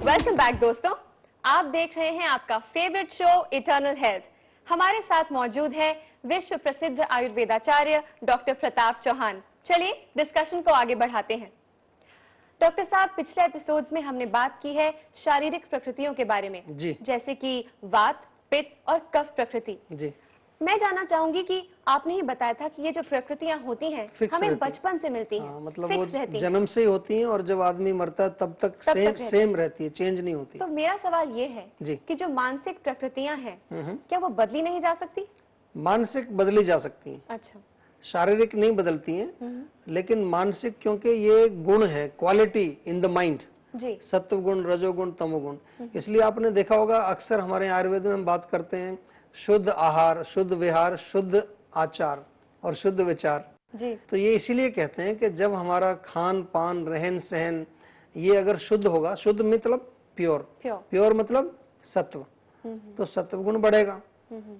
Welcome back दोस्तों, आप देख रहे हैं आपका फेवरेट शो इटर्नल हेल्थ। हमारे साथ मौजूद है विश्व प्रसिद्ध आयुर्वेदाचार्य डॉक्टर प्रताप चौहान। चलिए डिस्कशन को आगे बढ़ाते हैं। डॉक्टर साहब, पिछले एपिसोड्स में हमने बात की है शारीरिक प्रकृतियों के बारे में जी, जैसे कि वात, पित्त और कफ प्रकृति जी। मैं जानना चाहूंगी कि आपने ही बताया था कि ये जो प्रकृतियां होती हैं हमें बचपन से मिलती हैं, मतलब वो जन्म से ही होती हैं और जब आदमी मरता है तब तक सेम रहती है, चेंज नहीं होती। तो मेरा सवाल ये है कि जो मानसिक प्रकृतियां हैं क्या वो बदली नहीं जा सकती? मानसिक बदली जा सकती है। अच्छा, शारीरिक नहीं बदलती हैं, लेकिन मानसिक, क्योंकि ये गुण है, क्वालिटी इन द माइंड जी, सत्व गुण, रजोगुण, तमोगुण। इसलिए आपने देखा होगा अक्सर हमारे आयुर्वेद में हम बात करते हैं शुद्ध आहार, शुद्ध विहार, शुद्ध आचार और शुद्ध विचार जी। तो ये इसीलिए कहते हैं कि जब हमारा खान पान, रहन सहन ये अगर शुद्ध होगा, शुद्ध मतलब प्योर मतलब सत्व, तो सत्व गुण बढ़ेगा।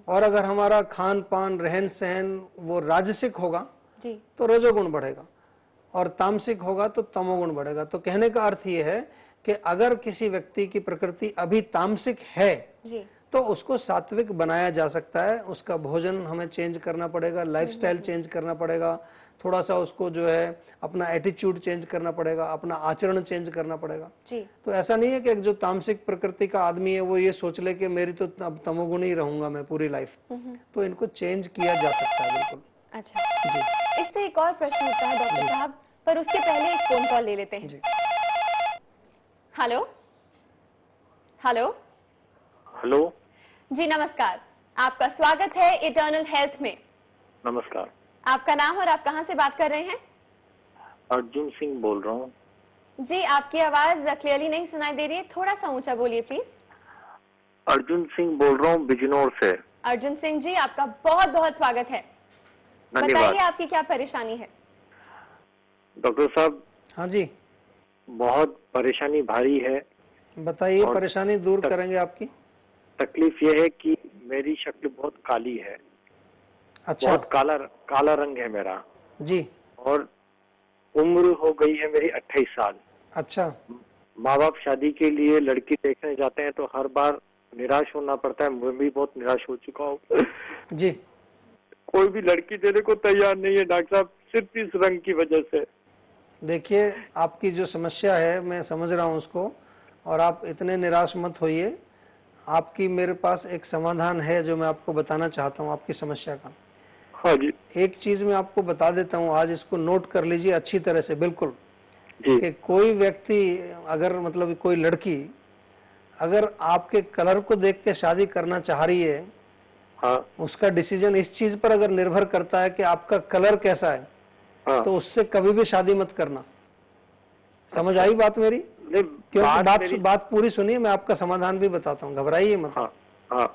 और अगर हमारा खान पान, रहन सहन वो राजसिक होगा जी, तो रजोगुण बढ़ेगा, और तामसिक होगा तो तमोगुण बढ़ेगा। तो कहने का अर्थ ये है कि अगर किसी व्यक्ति की प्रकृति अभी तामसिक है जी, तो उसको सात्विक बनाया जा सकता है। उसका भोजन हमें चेंज करना पड़ेगा, लाइफस्टाइल चेंज करना पड़ेगा, थोड़ा सा उसको जो है अपना एटीट्यूड चेंज करना पड़ेगा, अपना आचरण चेंज करना पड़ेगा जी। तो ऐसा नहीं है कि जो तामसिक प्रकृति का आदमी है वो ये सोच ले कि मेरी तो अब तमोगुण ही रहूंगा मैं पूरी लाइफ। तो इनको चेंज किया जा सकता है, बिल्कुल। अच्छा जी। इससे एक और प्रश्न उठता है डॉक्टर साहब, पर उसके पहले एक फोन कॉल ले लेते हैं जी। हेलो हेलो हेलो जी, नमस्कार। आपका स्वागत है इटर्नल हेल्थ में। नमस्कार। आपका नाम और आप कहां से बात कर रहे हैं? अर्जुन सिंह बोल रहा हूँ जी। आपकी आवाज क्लियरली नहीं सुनाई दे रही है, थोड़ा सा ऊंचा बोलिए प्लीज। अर्जुन सिंह बोल रहा हूँ बिजनौर से। अर्जुन सिंह जी, आपका बहुत बहुत स्वागत है। बताइए आपकी क्या परेशानी है? डॉक्टर साहब। हाँ जी, बहुत परेशानी भारी है। बताइए, परेशानी दूर करेंगे आपकी। तकलीफ यह है कि मेरी शक्ल बहुत काली है। अच्छा। बहुत काला रंग है मेरा जी। और उम्र हो गई है मेरी 28 साल। अच्छा। माँ बाप शादी के लिए लड़की देखने जाते हैं तो हर बार निराश होना पड़ता है। मैं भी बहुत निराश हो चुका हूँ जी। कोई भी लड़की देने को तैयार नहीं है डॉक्टर साहब, सिर्फ इस रंग की वजह से। देखिए, आपकी जो समस्या है मैं समझ रहा हूँ उसको, और आप इतने निराश मत होइए। आपकी मेरे पास एक समाधान है जो मैं आपको बताना चाहता हूँ आपकी समस्या का। हाँ जी। एक चीज मैं आपको बता देता हूँ, आज इसको नोट कर लीजिए अच्छी तरह से, बिल्कुल जी। कि कोई व्यक्ति अगर, मतलब कोई लड़की अगर आपके कलर को देख के शादी करना चाह रही है, हाँ, उसका डिसीजन इस चीज पर अगर निर्भर करता है कि आपका कलर कैसा है, हाँ, तो उससे कभी भी शादी मत करना। समझ आई बात मेरी? क्योंकि बात पूरी सुनिए, मैं आपका समाधान भी बताता हूँ, घबराइए मत। हाँ, हाँ।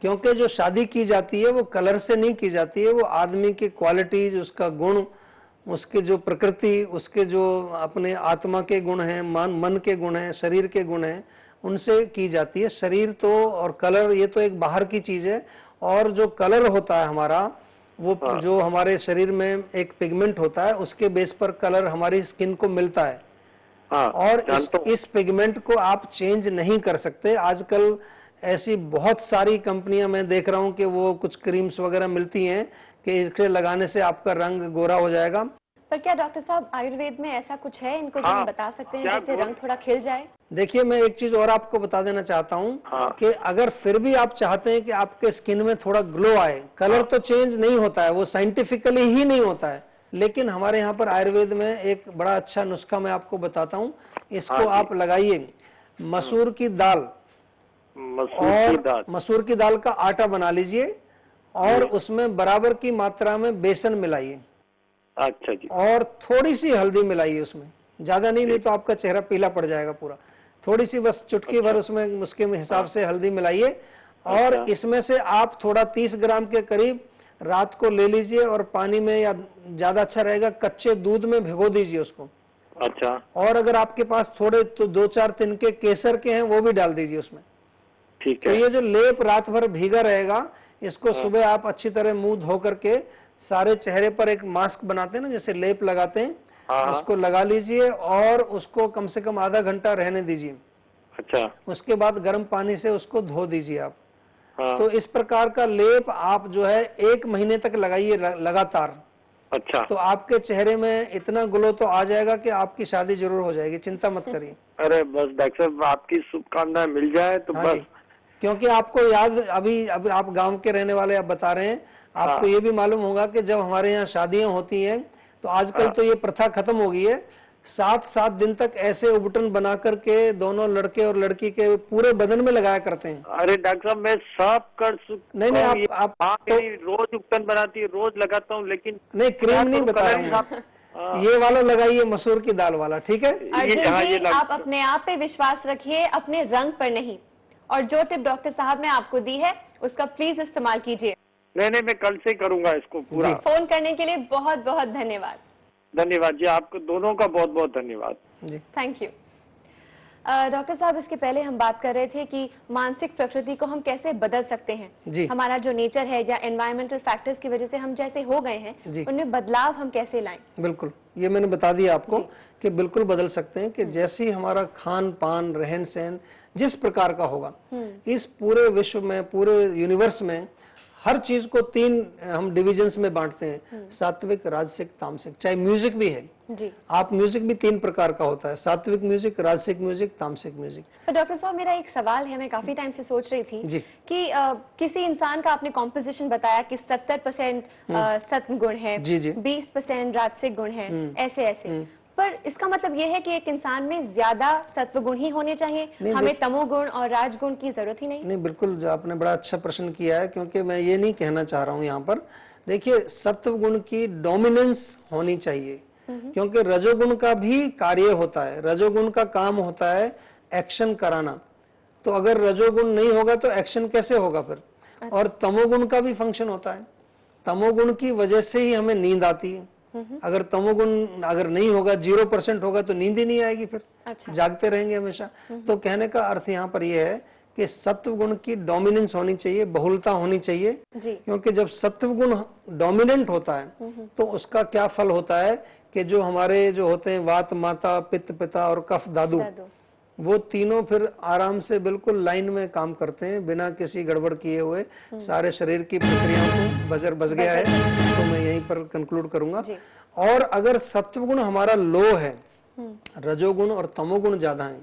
क्योंकि जो शादी की जाती है वो कलर से नहीं की जाती है, वो आदमी की क्वालिटीज, उसका गुण, उसके जो प्रकृति, उसके जो अपने आत्मा के गुण हैं, मन के गुण हैं, शरीर के गुण हैं, उनसे की जाती है। शरीर तो और कलर ये तो एक बाहर की चीज है, और जो कलर होता है हमारा, वो जो हमारे शरीर में एक पिगमेंट होता है, उसके बेस पर कलर हमारी स्किन को मिलता है। और इस पिगमेंट को आप चेंज नहीं कर सकते। आजकल ऐसी बहुत सारी कंपनियां मैं देख रहा हूं कि वो कुछ क्रीम्स वगैरह मिलती हैं कि इसे लगाने से आपका रंग गोरा हो जाएगा। पर क्या डॉक्टर साहब आयुर्वेद में ऐसा कुछ है इनको जो हम बता सकते हैं जिससे रंग थोड़ा खिल जाए? देखिए, मैं एक चीज और आपको बता देना चाहता हूँ कि अगर फिर भी आप चाहते हैं कि आपके स्किन में थोड़ा ग्लो आए, कलर तो चेंज नहीं होता है, वो साइंटिफिकली ही नहीं होता है, लेकिन हमारे यहाँ पर आयुर्वेद में एक बड़ा अच्छा नुस्खा मैं आपको बताता हूँ। इसको आप लगाइए। मसूर की दाल मसूर की दाल का आटा बना लीजिए और उसमें बराबर की मात्रा में बेसन मिलाइए। अच्छा जी। और थोड़ी सी हल्दी मिलाइए उसमें, ज्यादा नहीं तो आपका चेहरा पीला पड़ जाएगा पूरा। थोड़ी सी, बस चुटकी भर उसमें उसके हिसाब से हल्दी मिलाइए। और इसमें से आप थोड़ा 30 ग्राम के करीब रात को ले लीजिए और पानी में, या ज्यादा अच्छा रहेगा कच्चे दूध में भिगो दीजिए उसको। अच्छा। और अगर आपके पास थोड़े तो 2-4 तिनके केसर के हैं वो भी डाल दीजिए उसमें। ठीक है। तो ये जो लेप रात भर भीगा रहेगा, इसको सुबह आप अच्छी तरह मुंह धो करके सारे चेहरे पर एक मास्क बनाते हैं ना, जैसे लेप लगाते हैं, उसको लगा लीजिए और उसको कम से कम आधा घंटा रहने दीजिए। अच्छा। उसके बाद गर्म पानी से उसको धो दीजिए आप। हाँ। तो इस प्रकार का लेप आप जो है 1 महीने तक लगाइए लगातार। अच्छा। तो आपके चेहरे में इतना ग्लो तो आ जाएगा कि आपकी शादी जरूर हो जाएगी, चिंता मत करिए। अरे बस डॉक्टर साहब, आपकी शुभकामनाएं मिल जाए तो हाँ बस। जी। क्योंकि आपको याद, अभी आप गांव के रहने वाले आप बता रहे हैं, आपको हाँ। ये भी मालूम होगा कि जब हमारे यहाँ शादियां होती हैं तो आजकल हाँ। तो ये प्रथा खत्म हो गई है। 7-7 दिन तक ऐसे उबटन बना करके दोनों लड़के और लड़की के पूरे बदन में लगाया करते हैं। अरे डॉक्टर साहब, मैं सब कर नहीं, आप तो रोज उपटन बनाती है, रोज लगाता हूँ, लेकिन नहीं, क्रीम नहीं बता रहे हैं, ये वाला लगाइए, मसूर की दाल वाला, ठीक है। अर्जुन जी, आप अपने आप पे विश्वास रखिए, अपने रंग पर नहीं। और जो टिप डॉक्टर साहब ने आपको दी है उसका प्लीज इस्तेमाल कीजिए। नहीं, मैं कल से करूंगा इसको पूरा। फोन करने के लिए बहुत बहुत धन्यवाद। धन्यवाद जी, आपको दोनों का बहुत बहुत धन्यवाद जी। Thank you. डॉक्टर साहब, इसके पहले हम बात कर रहे थे कि मानसिक प्रकृति को हम कैसे बदल सकते हैं जी। हमारा जो नेचर है या एनवायरमेंटल फैक्टर्स की वजह से हम जैसे हो गए हैं उनमें बदलाव हम कैसे लाएं। बिल्कुल, ये मैंने बता दिया आपको कि बिल्कुल बदल सकते हैं कि जैसे ही हमारा खान पान रहन सहन जिस प्रकार का होगा, इस पूरे विश्व में, पूरे यूनिवर्स में हर चीज को 3 हम डिविजन्स में बांटते हैं, सात्विक, राजसिक, तामसिक। चाहे म्यूजिक भी है जी। आप, म्यूजिक भी 3 प्रकार का होता है, सात्विक म्यूजिक, राजसिक म्यूजिक, तामसिक म्यूजिक। तो डॉक्टर साहब, मेरा एक सवाल है, मैं काफी टाइम से सोच रही थी जी। कि किसी इंसान का आपने कॉम्पोजिशन बताया कि 70% सत्व गुण है, जी जी। 20% राजसिक गुण है, ऐसे ऐसे। पर इसका मतलब ये है कि एक इंसान में ज्यादा सत्व गुण ही होने चाहिए, हमें तमोगुण और राजगुण की जरूरत ही नहीं? नहीं, बिल्कुल आपने बड़ा अच्छा प्रश्न किया है, क्योंकि मैं ये नहीं कहना चाह रहा हूँ यहाँ पर। देखिए, सत्व गुण की डोमिनेंस होनी चाहिए, क्योंकि रजोगुण का भी कार्य होता है। रजोगुण का काम होता है एक्शन कराना। तो अगर रजोगुण नहीं होगा तो एक्शन कैसे होगा फिर? और तमोगुण का भी फंक्शन होता है। तमोगुण की वजह से ही हमें नींद आती है। अगर तमोगुण अगर नहीं होगा, 0% होगा, तो नींद ही नहीं आएगी फिर। अच्छा। जागते रहेंगे हमेशा। तो कहने का अर्थ यहाँ पर यह है कि सत्व गुण की डोमिनेंस होनी चाहिए, बहुलता होनी चाहिए जी। क्योंकि जब सत्व गुण डोमिनेंट होता है तो उसका क्या फल होता है कि जो हमारे जो होते हैं वात माता, पित्त पिता और कफ दादू, वो तीनों फिर आराम से बिल्कुल लाइन में काम करते हैं बिना किसी गड़बड़ किए हुए। सारे शरीर की प्रक्रियाओं को बजर बज गया है, तो मैं यहीं पर कंक्लूड करूंगा। और अगर सत्व गुण हमारा लो है, रजोगुण और तमोगुण ज्यादा है,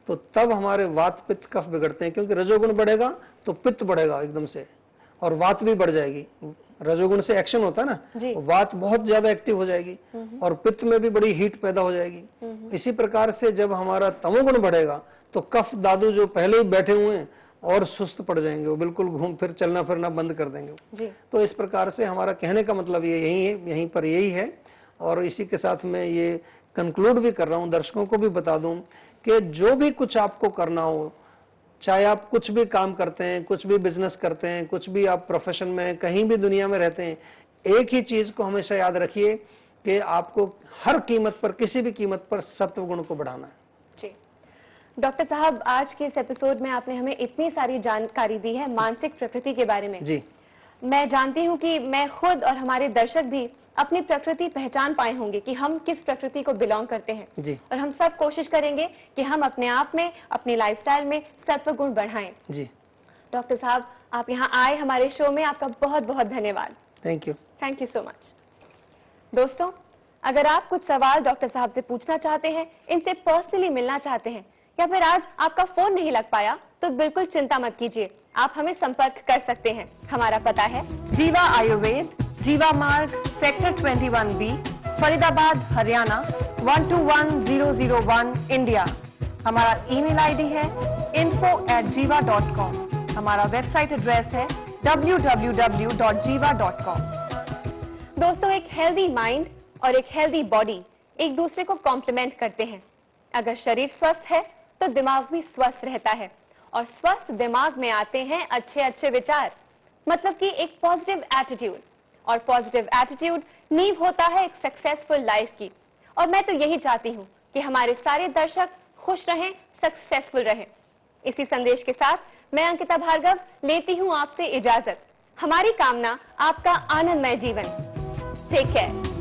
तो तब हमारे वात पित्त कफ बिगड़ते हैं, क्योंकि रजोगुण बढ़ेगा तो पित्त बढ़ेगा एकदम से और वात भी बढ़ जाएगी। रजोगुण से एक्शन होता है ना, वात बहुत ज्यादा एक्टिव हो जाएगी और पित्त में भी बड़ी हीट पैदा हो जाएगी। इसी प्रकार से जब हमारा तमोगुण बढ़ेगा तो कफ दादू जो पहले ही बैठे हुए हैं और सुस्त पड़ जाएंगे, वो बिल्कुल घूम फिर चलना फिरना बंद कर देंगे। तो इस प्रकार से हमारा कहने का मतलब ये यही है, यहीं पर यही है। और इसी के साथ मैं ये कंक्लूड भी कर रहा हूँ, दर्शकों को भी बता दूं कि जो भी कुछ आपको करना हो, चाहे आप कुछ भी काम करते हैं, कुछ भी बिजनेस करते हैं, कुछ भी आप प्रोफेशन में कहीं भी दुनिया में रहते हैं, एक ही चीज को हमेशा याद रखिए कि आपको हर कीमत पर, किसी भी कीमत पर सत्व गुण को बढ़ाना है। जी डॉक्टर साहब, आज के इस एपिसोड में आपने हमें इतनी सारी जानकारी दी है मानसिक प्रकृति के बारे में। जी। मैं जानती हूँ कि मैं खुद और हमारे दर्शक भी अपनी प्रकृति पहचान पाए होंगे कि हम किस प्रकृति को बिलोंग करते हैं। जी। और हम सब कोशिश करेंगे कि हम अपने आप में, अपनी लाइफस्टाइल में सत्व गुण बढ़ाएं। जी। डॉक्टर साहब, आप यहाँ आए हमारे शो में, आपका बहुत बहुत धन्यवाद। Thank you. Thank you so much. दोस्तों, अगर आप कुछ सवाल डॉक्टर साहब से पूछना चाहते हैं, इनसे पर्सनली मिलना चाहते हैं, या फिर आज आपका फोन नहीं लग पाया, तो बिल्कुल चिंता मत कीजिए, आप हमें संपर्क कर सकते हैं। हमारा पता है जीवा आयुर्वेद, जीवा मार्ग, sector 21B, Faridabad, Haryana 121001, India. हमारा ईमेल आईडी है info@jiva.com। हमारा वेबसाइट एड्रेस है www.jiva.com। दोस्तों, एक हेल्दी माइंड और एक हेल्दी बॉडी एक दूसरे को कॉम्प्लीमेंट करते हैं। अगर शरीर स्वस्थ है तो दिमाग भी स्वस्थ रहता है, और स्वस्थ दिमाग में आते हैं अच्छे अच्छे विचार, मतलब कि एक पॉजिटिव एटीट्यूड। और पॉजिटिव एटीट्यूड नींव होता है एक सक्सेसफुल लाइफ की। और मैं तो यही चाहती हूँ कि हमारे सारे दर्शक खुश रहें, सक्सेसफुल रहें। इसी संदेश के साथ मैं अंकिता भार्गव लेती हूँ आपसे इजाजत। हमारी कामना आपका आनंदमय जीवन। Take care.